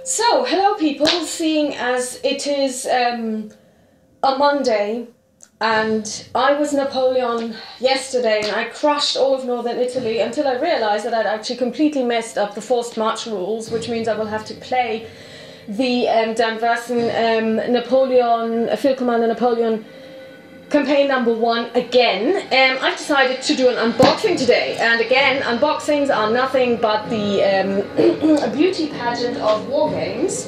So, hello people, seeing as it is a Monday and I was Napoleon yesterday and I crushed all of northern Italy until I realised that I'd actually completely messed up the forced march rules, which means I will have to play the Dan Versen Napoleon, Field Commander Napoleon campaign number 1 again. I've decided to do an unboxing today, and again, unboxings are nothing but the beauty pageant of war games.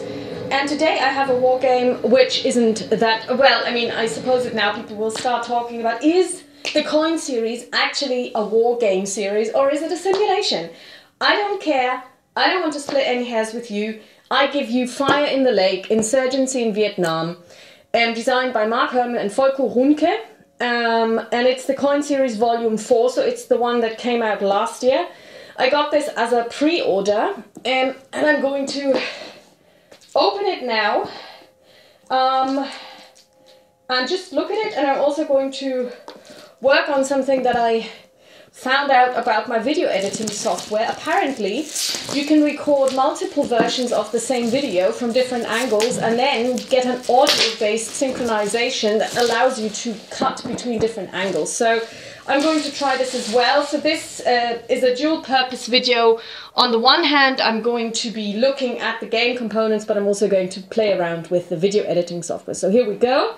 And today I have a war game which isn't that, well, I mean, I suppose that now people will start talking about, is the coin series actually a war game series or is it a simulation? I don't care, I don't want to split any hairs with you. I give you Fire in the Lake, Insurgency in Vietnam. Designed by Mark Herman and Volker Runke, and it's the coin series volume 4, so it's the one that came out last year. I got this as a pre-order, and I'm going to open it now and just look at it, and I'm also going to work on something that I found out about my video editing software. Apparently you can record multiple versions of the same video from different angles and then get an audio-based synchronization that allows you to cut between different angles. So I'm going to try this as well. So this is a dual-purpose video. On the one hand, I'm going to be looking at the game components, but I'm also going to play around with the video editing software. So here we go.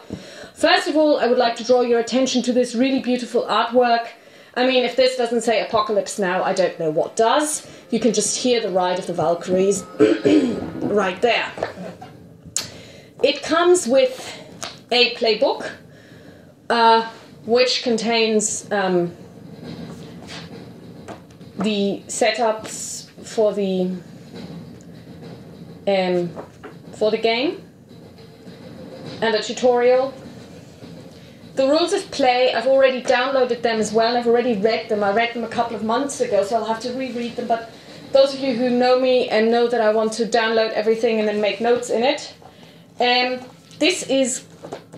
First of all, I would like to draw your attention to this really beautiful artwork. I mean, if this doesn't say Apocalypse Now, I don't know what does. You can just hear the Ride of the Valkyries right there. It comes with a playbook, which contains the setups for the game and a tutorial. The rules of play, I've already downloaded them as well. I've already read them. I read them a couple of months ago, so I'll have to reread them. But those of you who know me and know that I want to download everything and then make notes in it, this is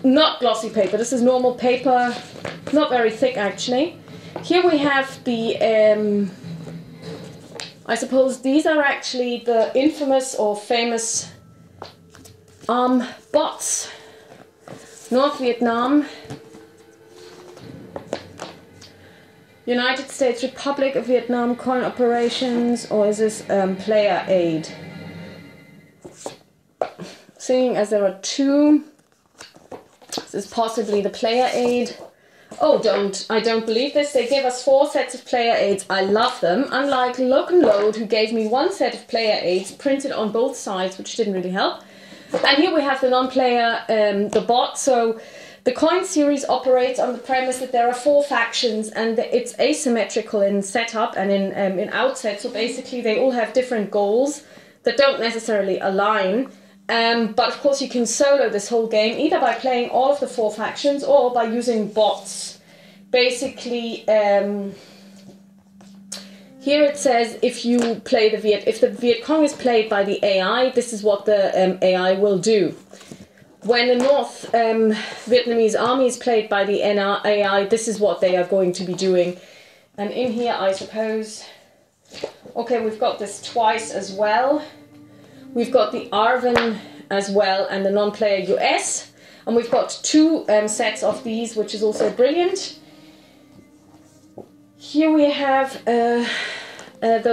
not glossy paper. This is normal paper, not very thick actually. Here we have the, I suppose these are actually the infamous or famous bots. North Vietnam, United States Republic of Vietnam coin operations, or is this player aid? Seeing as there are two, this is possibly the player aid. Oh, I don't believe this. They give us 4 sets of player aids. I love them. Unlike Lock and Load, who gave me 1 set of player aids printed on both sides, which didn't really help. And here we have the non-player, the bot. So the coin series operates on the premise that there are 4 factions and it's asymmetrical in setup and in outset. So basically they all have different goals that don't necessarily align. But of course you can solo this whole game either by playing all of the 4 factions or by using bots. Basically, here it says if you play if the Viet Cong is played by the AI, this is what the AI will do. When the North Vietnamese army is played by the AI, this is what they are going to be doing. And in here, I suppose, okay, we've got this twice as well. We've got the ARVN as well and the non-player US. And we've got 2 sets of these, which is also brilliant. Here we have the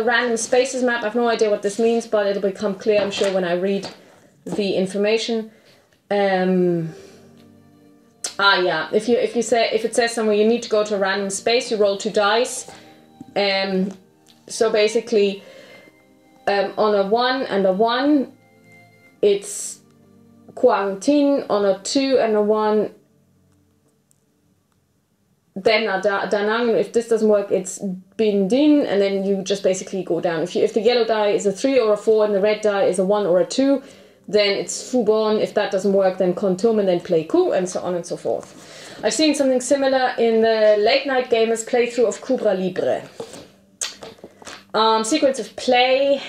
random spaces map. I have no idea what this means, but it'll become clear, I'm sure, when I read the information. Yeah, if it says somewhere you need to go to a random space, you roll 2 dice. So basically, on a 1 and a 1, it's Quang on a 2 and a 1. Then Da Nang, if this doesn't work, it's Bin Din, and then you just basically go down. If the yellow die is a 3 or a 4 and the red die is a 1 or a 2, then it's Phu Bon. If that doesn't work, then Kontum and then Play Coup, and so on and so forth. I've seen something similar in the Late Night Gamers playthrough of Cubra Libre. Sequence of play,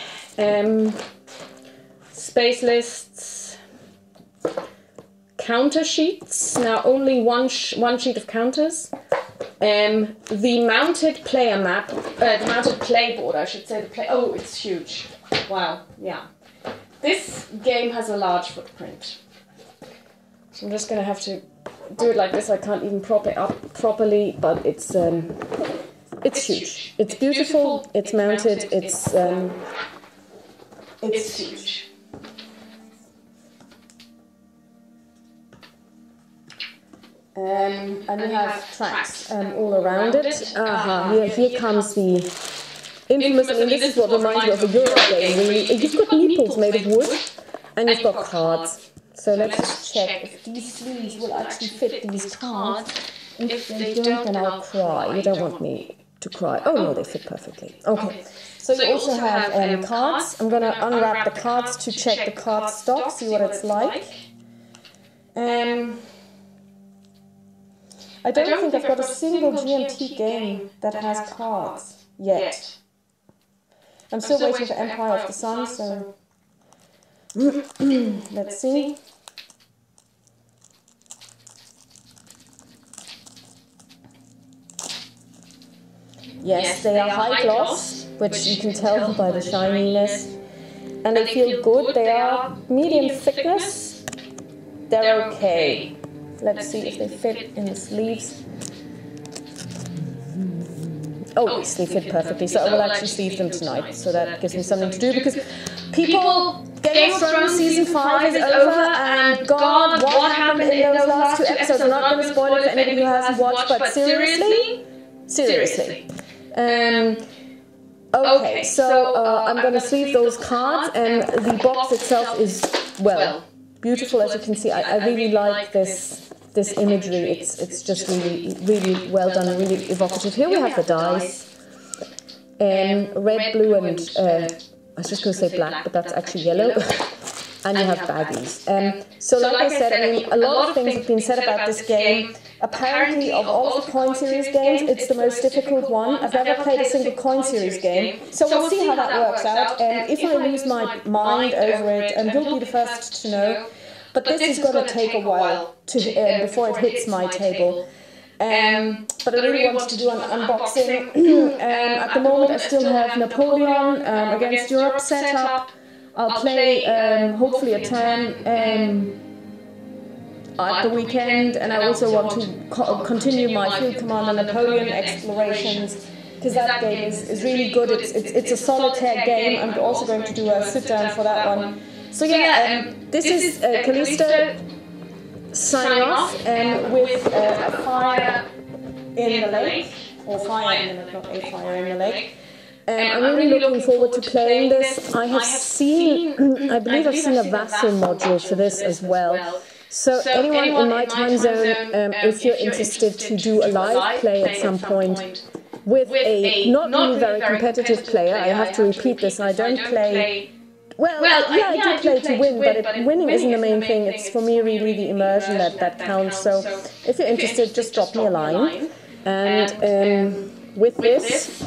space lists, counter sheets. Now only one sheet of counters. The mounted player map, the mounted playboard, I should say. Oh, it's huge. Wow, yeah. this game has a large footprint. So I'm just going to have to do it like this. I can't even prop it up properly, but it's huge. It's beautiful. It's mounted. It's huge. And you have tracks all around it. Here comes the infamous, I mean, this is what reminds me of a Euro game, really. You've got meeples made of wood, and you've got cards. So let's just check if these sleeves will actually fit these cards. If they don't, then I'll cry. You don't want me to cry. Oh no, they fit perfectly. Okay. So you also have cards. I'm going to unwrap the cards to check the card stock, see what it's like. I don't think I've got a single GMT game that has cards yet. I'm still waiting for Empire of the Sun, so let's see. Yes, they are high gloss, which you can tell by the shininess, and they feel good. They are medium thickness. They're okay. Let's see if they fit in the sleeves. Oh, yes, they fit perfectly. So I will actually sleeve them tonight. So that gives me something to do, because people, Game of Thrones Season 5 is over, and God, what happened in those last 2 episodes? I'm not going to spoil it for anybody who hasn't watched, but seriously? Seriously. Okay, so I'm going to sleeve those cards, and the box itself is, well, beautiful, as you can see. I really like this imagery. It's just really well done and really evocative. Here we have the dice, red, blue, and I was just going to say black, but that's actually yellow. And you have baggies. So like I said, I mean, a lot of things have been said about this game. Apparently, of all of the coin series games, it's the most difficult one. I've never played a single coin series game, so we'll see how that works out. If I lose my mind over it, you'll be the first to know. But this is going to take a while before it hits my table. But I really wanted to do an unboxing. At the moment, I still have Napoleon against Europe set up. I'll play hopefully a turn at the weekend, and I also want to continue my Field Commander Napoleon explorations, because that game is really good. It's a solitaire game. I'm also going to do a sit down for that one. So yeah, this is Callisto signing off with a fire in the lake, or fire in the lake, not a fire in the lake. I'm really looking forward to playing this. I have seen, I believe I've seen a vassal module for this as well. So anyone in my time zone, if you're interested to do a live play at some point with a not really very competitive player, I have to repeat this, I don't play. Well, yeah, I do play to win, but winning isn't the main thing. It's for me really the immersion that counts. So if you're interested, just drop me a line. And with this,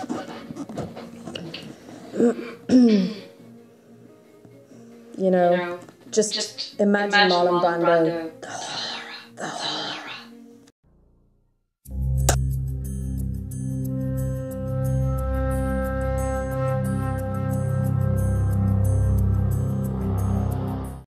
you know, just imagine Marlon Brando.